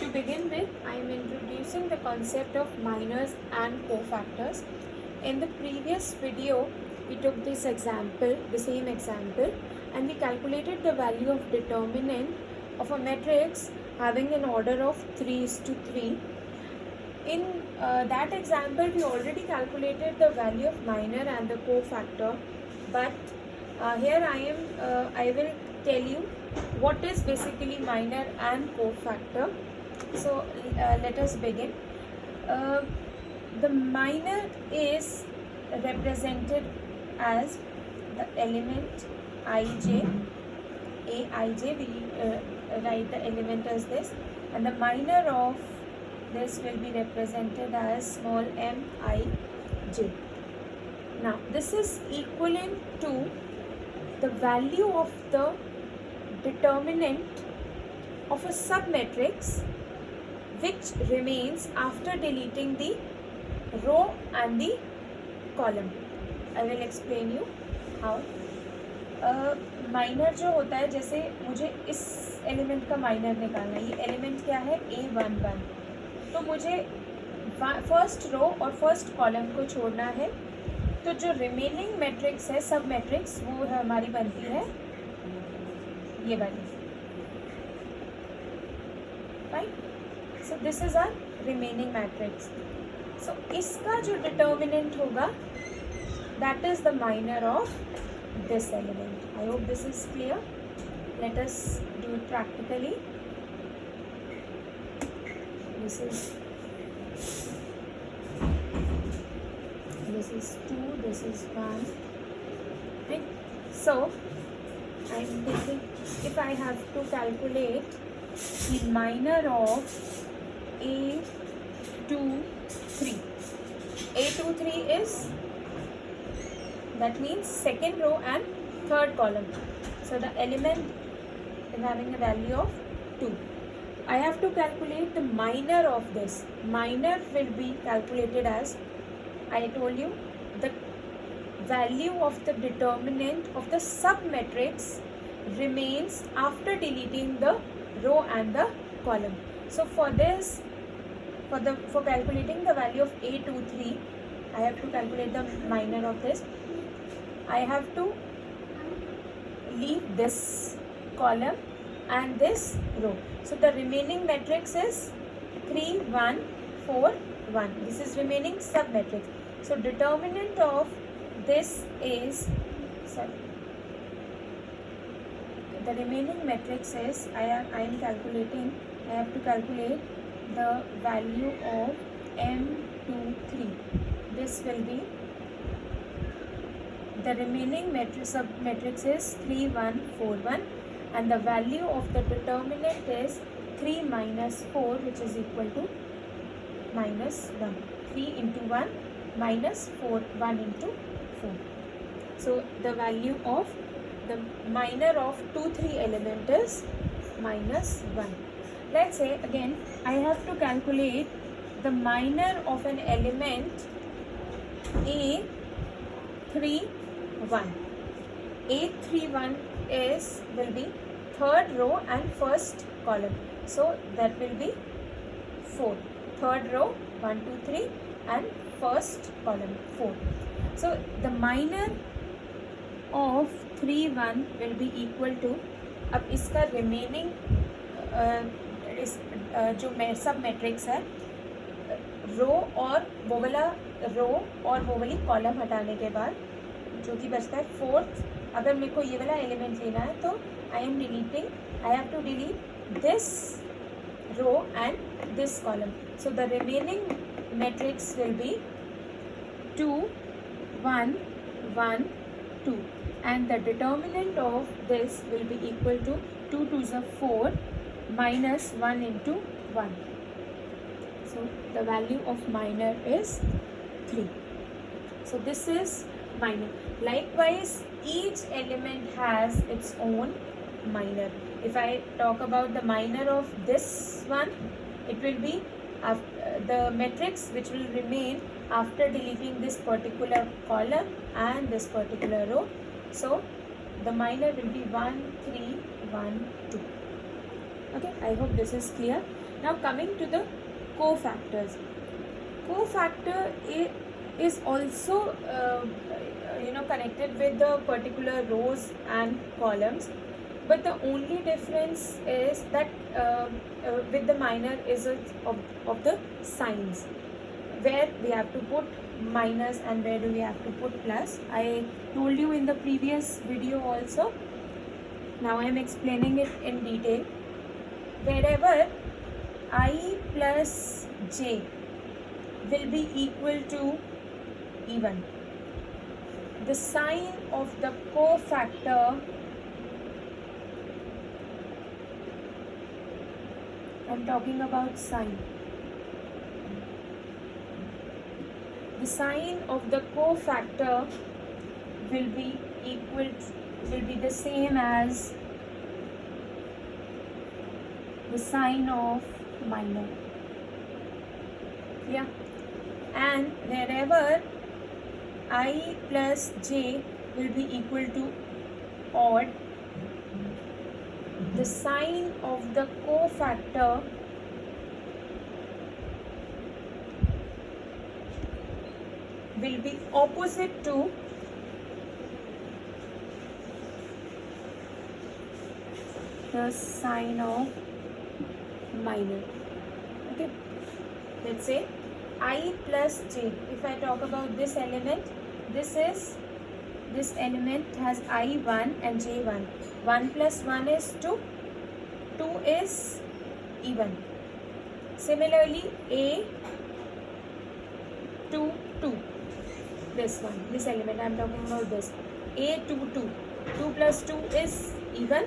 To begin with, I am introducing the concept of minors and cofactors. In the previous video, we took this example, the same example, and we calculated the value of determinant of a matrix having an order of 3:3. In that example, we already calculated the value of minor and the cofactor, but here I will tell you what is basically minor and cofactor. So let us begin. The minor is represented as the element ij, aij. We write the element as this, and the minor of this will be represented as small m I j. Now this is equivalent to the value of the determinant of a submatrix which remains after deleting the row and the column. I will explain you how. Minor जो होता है, जैसे मुझे इस element का minor निकालना है. ये एलिमेंट क्या है? A11. तो मुझे फर्स्ट रो और फर्स्ट कॉलम को छोड़ना है. तो जो रिमेनिंग मैट्रिक्स है, सब मैट्रिक्स, वो हमारी बनती है ये वाली. Right. So this is our remaining matrix. So इसका जो डिटर्मिनेंट होगा, that is the minor of this element. I hope this is clear. Let us do it practically. This is 2, this is 1. Right? So I am taking, if I have to calculate the minor of A23. A23 is, that means second row and third column. So the element is having a value of 2. I have to calculate the minor of this. Minor will be calculated as, I told you, the value of the determinant of the submatrix remains after deleting the row and the column. So for this, for calculating the value of A23, I have to calculate the minor of this. I have to leave this column and this row. So the remaining matrix is 3, 1, 4, 1. This is remaining submatrix. So determinant of this is, the remaining matrix is, I am calculating, I have to calculate the value of M23. This will be, the remaining submatrix is 3, 1, 4, 1, and the value of the determinant is 3 minus 4, which is equal to minus 1. 3 into 1 minus 4, 1 into 4. So the value of the minor of 2, 3 element is minus 1. Let's say again I have to calculate the minor of an element A31. A31 will be third row and first column. So that will be 4. Third row 1, 2, 3 and first column 4. So the minor of 3, 1 will be equal to, अब इसका remaining जो सब matrix है, रो और वो वाला रो और वो वाली कॉलम हटाने के बाद जो कि बचता है फोर्थ. अगर मेरे को ये वाला एलिमेंट लेना है तो I have to delete this row and this column. So the remaining matrix will be 2, 1, 1, 2, and the determinant of this will be equal to 2 2s are 4 minus 1 into 1. So the value of minor is 3. So this is minor. Likewise, each element has its own minor. If I talk about the minor of this one, it will be the matrix which will remain after deleting this particular column and this particular row. So the minor will be 1, 3, 1, 2. Okay, I hope this is clear. Now coming to the cofactors. Cofactor is also connected with the particular rows and columns, but the only difference is that with the minor is of the signs, where we have to put minus and where do we have to put plus. I told you in the previous video also. Now I am explaining it in detail. Wherever I plus j will be equal to even, the sign of the cofactor I'm talking about sign. The sign of the cofactor will be the same as the sign of minor. Yeah. And wherever I plus j will be equal to odd, the sign of the cofactor will be opposite to the sign of minor. Okay, let's say I plus j. If I talk about this element, this element has I1 and j1. 1 plus 1 is 2. 2 is even. Similarly, A 2 2. This element I am talking about this. A 2 2. 2 plus 2 is even.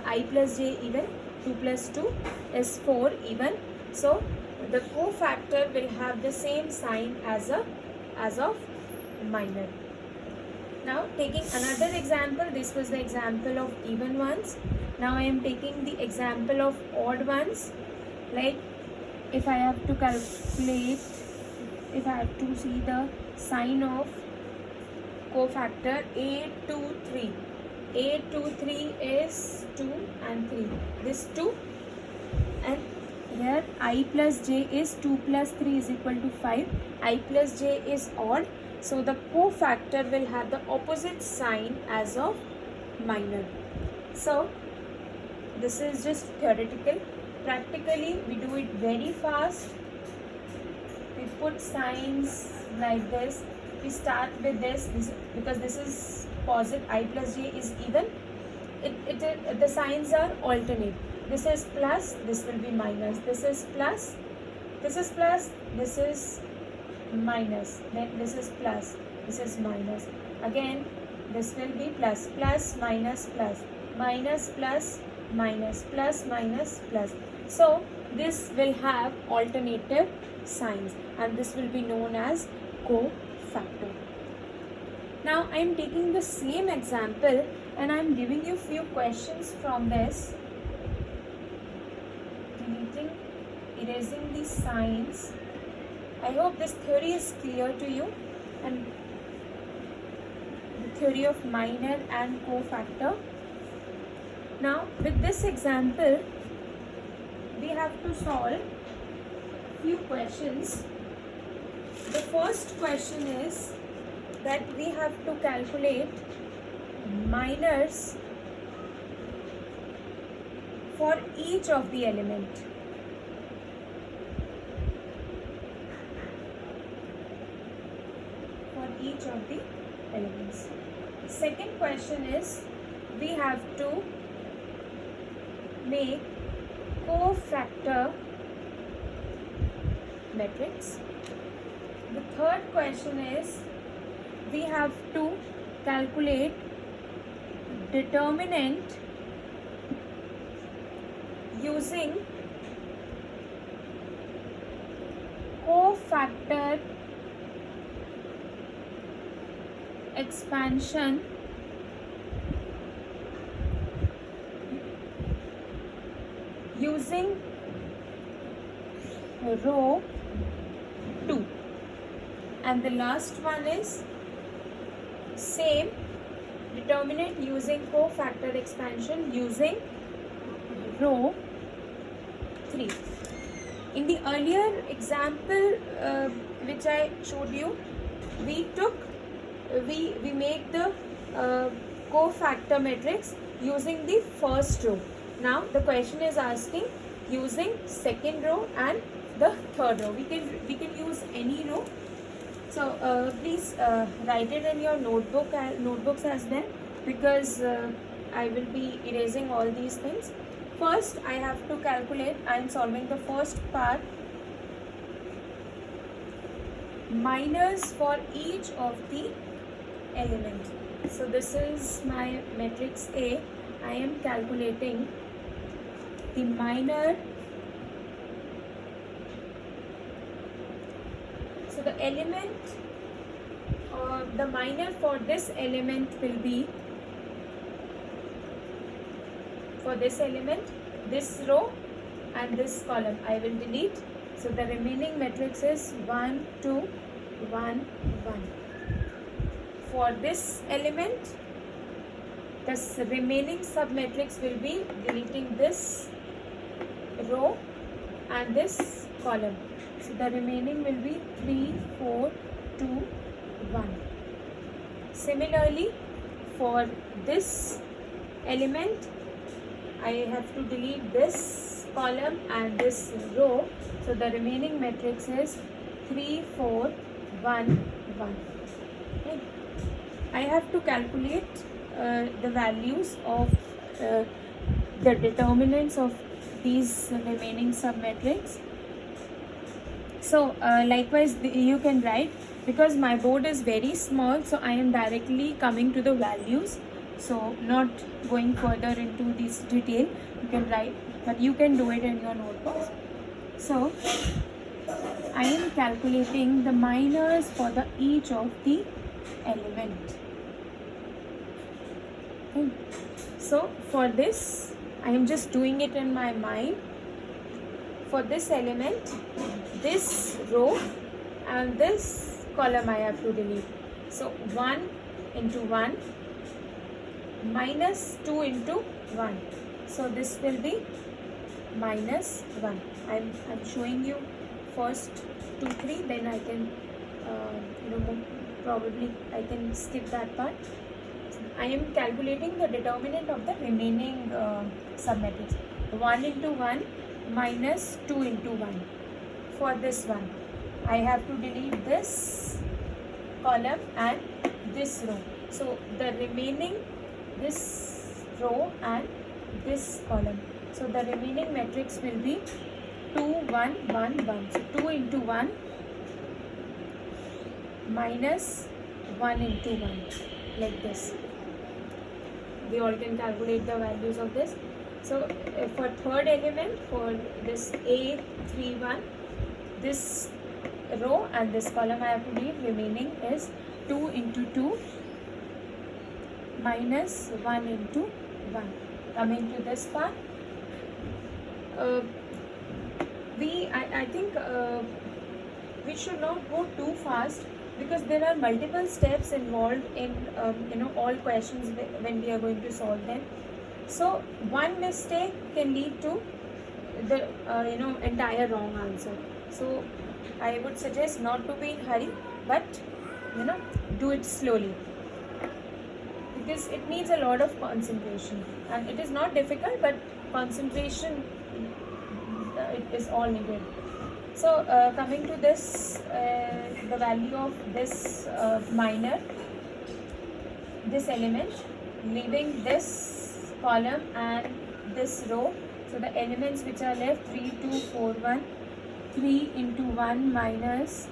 I plus j even. 2 plus 2 is 4 even. So the cofactor will have the same sign as of minor. Now taking another example, this was the example of even ones. Now I am taking the example of odd ones. Like if I have to calculate, if I have to see the sign of cofactor A23. A23 is 2 and 3. This 2, and here I plus j is 2 plus 3 is equal to 5. I plus j is odd. So the cofactor will have the opposite sign as of minor. So this is just theoretical. Practically we do it very fast. We put signs like this. We start with this because this is positive. I plus j is even. The signs are alternate. This is plus, this will be minus. This is plus, this is plus, this is minus. Then this is plus, this is minus. Again this will be plus, plus, minus, plus, minus, plus, minus, plus, minus, plus. So this will have alternative signs and this will be known as cofactor. Now I am taking the same example and I am giving you few questions from this. Deleting, erasing these signs. I hope this theory is clear to you, and the theory of minor and cofactor. Now with this example we have to solve few questions. The first question is that we have to calculate minors for each of the element. For each of the elements. Second question is we have to make cofactor matrix. The third question is we have to calculate determinant using cofactor expansion using row 2. And the last one is same, determinant using cofactor expansion using row 3. In the earlier example which I showed you, we make the cofactor matrix using the first row. Now the question is asking using second row and the third row. We can use any row. So please write it in your notebooks as well, because I will be erasing all these things. First, I have to calculate. I am solving the first part. Minors for each of the elements. So this is my matrix A. I am calculating the minor. So the element, the minor for this element will be, for this element, this row and this column I will delete. So the remaining matrix is 1, 2, 1, 1. For this element, this remaining submatrix will be deleting this row and this column. So the remaining will be 3, 4, 2, 1. Similarly, for this element, I have to delete this column and this row. So the remaining matrix is 3, 4, 1, 1. Okay. I have to calculate the values of the determinants of these remaining submatrix. So likewise you can write, because my board is very small, so I am directly coming to the values, so not going further into this detail. You can write, but you can do it in your notebooks. So I am calculating the minors for the each of the element. Okay. So for this, I am just doing it in my mind. For this element, this row and this column I have to delete. So 1 into 1 minus 2 into 1. So this will be minus 1. I'm showing you first 2, 3, then I can probably I can skip that part. I am calculating the determinant of the remaining submatrix. 1 into 1 minus 2 into 1. For this one, I have to delete this column and this row. So the remaining, this row and this column. So the remaining matrix will be 2, 1, 1, 1. So 2 into 1 minus 1 into 1, like this. We all can calculate the values of this. So for third element, for this A31, this row and this column I have to delete. Remaining is 2 into 2 minus 1 into 1. Coming to this part, I think we should not go too fast, because there are multiple steps involved in all questions when we are going to solve them. So one mistake can lead to the entire wrong answer. So I would suggest not to be in hurry, but do it slowly, because it needs a lot of concentration, and it is not difficult, but concentration it is all needed. So coming to this, the value of this minor, this element, leaving this column and this row. So the elements which are left, 3, 2, 4, 1, 3 into 1 minus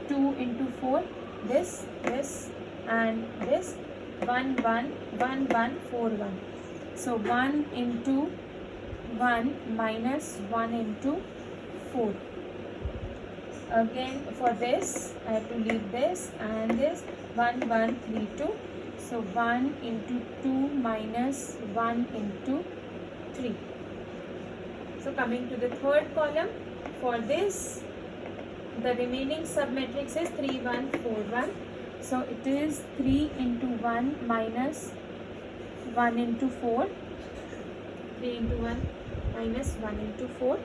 2 into 4, this and this, 1, 1, 1, 1, 4, 1. So 1 into 1 minus 1 into 4. Again for this, I have to leave this and this, 1, 1, 3, 2. So 1 into 2 minus 1 into 3. So coming to the third column, for this, the remaining submatrix is 3, 1, 4, 1. So it is 3 into 1 minus 1 into 4. 3 into 1 minus 1 into 4.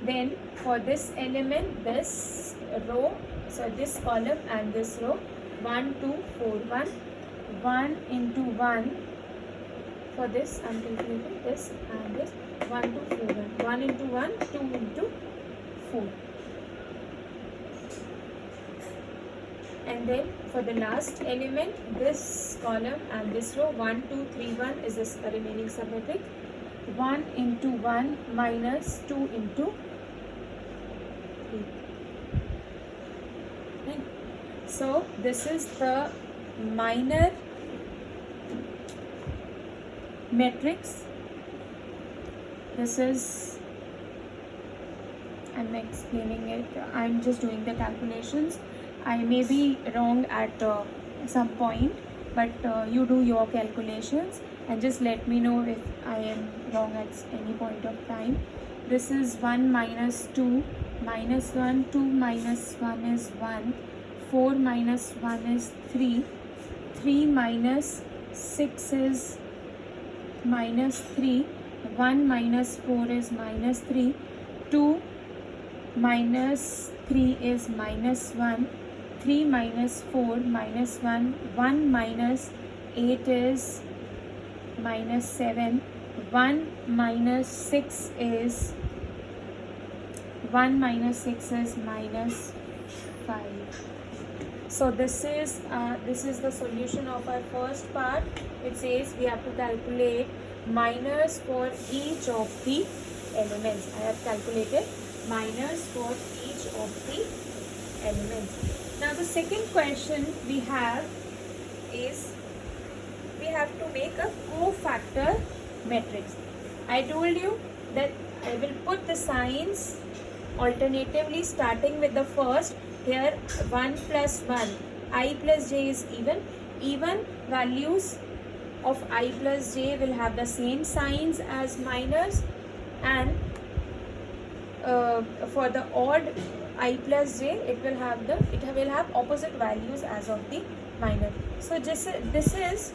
Then for this element, this row, so this column and this row, 1 2 4 1 into 1. For this I'm calculating this and this 1 2 4 1 into 1 2 into 4. And then for the last element, this column and this row, 1 2 3 1 is this remaining symmetric. 1 into 1 minus 2 into 3. Right. So this is the minor matrix. This is, I'm explaining it, I'm just doing the calculations. I may be wrong at some point, but you do your calculations and just let me know if I am wrong at any point of time. This is 1 minus 2 minus 1, 2 minus 1 is 1, 4 minus 1 is 3, 3 minus 6 is minus 3, 1 minus 4 is minus 3, 2 minus 3 is minus 1, 3 minus 4 minus 1, 1 minus 8 is minus 7, 1 minus 6 is minus 5. So this is the solution of our first part. It says we have to calculate minors for each of the elements. I have calculated minors for each of the elements. Now the second question we have is, we have to make a cofactor matrix. I told you that I will put the signs alternatively starting with the first. Here 1 plus 1, I plus j is even. Even values of I plus j will have the same signs as minors, and for the odd I plus j, it will have opposite values as of the minor. So this is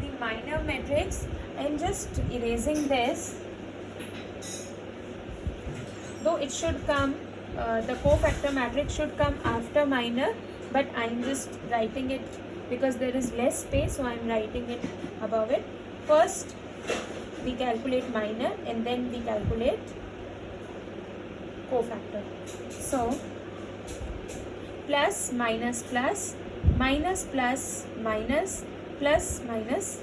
the minor matrix. I am just erasing this, though it should come, the cofactor matrix should come after minor, but I am just writing it because there is less space, so I am writing it above it. First we calculate minor and then we calculate cofactor. So plus minus plus, minus plus minus, plus minus.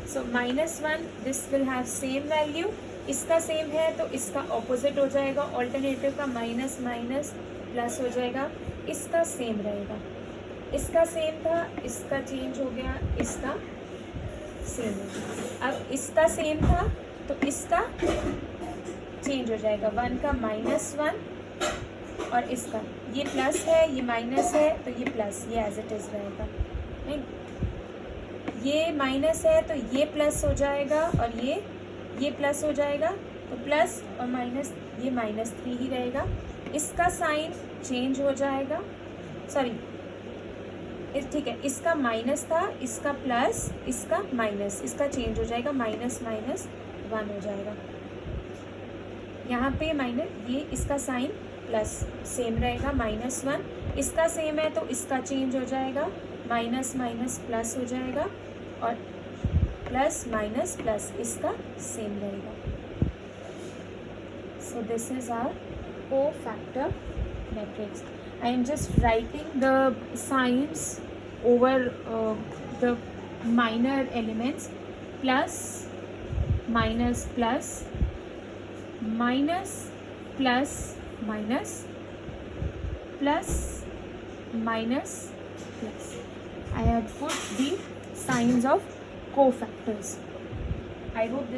So minus 1, this will have same value. इसका same है तो इसका opposite हो जाएगा, alternative का minus minus plus हो जाएगा, इसका सेम रहेगा. इसका सेम था, इसका चेंज हो गया, इसका सेम हो गया. अब इसका सेम था तो इसका चेंज हो जाएगा, 1 का माइनस 1 और इसका ये प्लस है, ये माइनस है तो ये प्लस, ये एज इट इज़ रहेगा. नहीं, ये माइनस है तो ये प्लस हो जाएगा और ये प्लस हो जाएगा, तो प्लस और माइनस, ये माइनस 3 ही रहेगा. इसका साइन चेंज हो जाएगा, सॉरी ठीक है, इसका माइनस था, इसका प्लस, इसका माइनस, इसका चेंज हो जाएगा, माइनस माइनस 1 हो जाएगा. यहाँ पे माइनस, ये इसका साइन प्लस सेम रहेगा, माइनस 1. इसका सेम है तो इसका चेंज हो जाएगा, माइनस माइनस प्लस हो जाएगा और प्लस माइनस प्लस, इसका सेम रहेगा. So this is our cofactor matrix. I am just writing the signs over the minor elements. Plus minus plus, minus plus minus, plus minus plus. I have put the signs of cofactors. I hope this